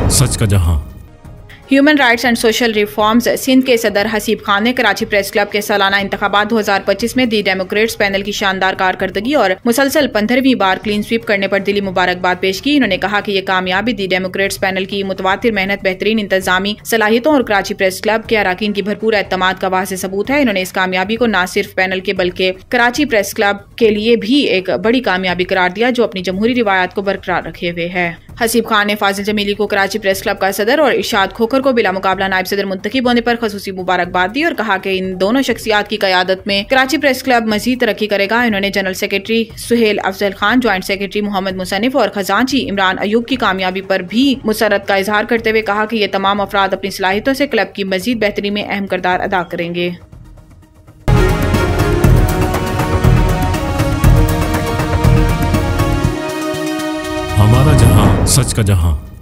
सच का जहां। Human rights and social reforms Sindh के सदर हसीब खान ने कराची प्रेस क्लब के सालाना इंतखाबात 2025 में दी डेमोक्रेट्स पैनल की शानदार कारकर्दगी और मुसलसल 15वीं बार क्लीन स्वीप करने पर दिली मुबारकबाद पेश की। इन्होंने कहा कि ये कामयाबी दी डेमोक्रेट्स पैनल की मुतवातिर मेहनत, बेहतरीन इंतजामी सलाहियतों और कराची प्रेस क्लब के अराकीन की भरपूर एतमाद का वाज़ेह सबूत है। इन्होंने इस कामयाबी को न सिर्फ पैनल के बल्कि कराची प्रेस क्लब के लिए भी एक बड़ी कामयाबी करार दिया, जो अपनी जमहूरी रिवायात को बरकरार रखे हुए है। हसीब खान ने फाजिल जमीली को कराची प्रेस क्लब का सदर और इरशाद खोखर को बिला मुकाबला नायब सदर मुंतखब होने पर खसूसी मुबारकबाद दी और कहा कि इन दोनों शख्सियात की क़यादत में कराची प्रेस क्लब मजीद तरक्की करेगा। इन्होंने general secretary Suhail Afzal Khan, joint secretary Mohammad Musannif और खजांची इमरान अयूब की कामयाबी पर भी मुसरत का इजहार करते हुए कहा कि ये तमाम अफराद अपनी सलाहियतों से क्लब की मजीद बेहतरी में अहम किरदार अदा करेंगे। हमारा जहां, सच का जहां।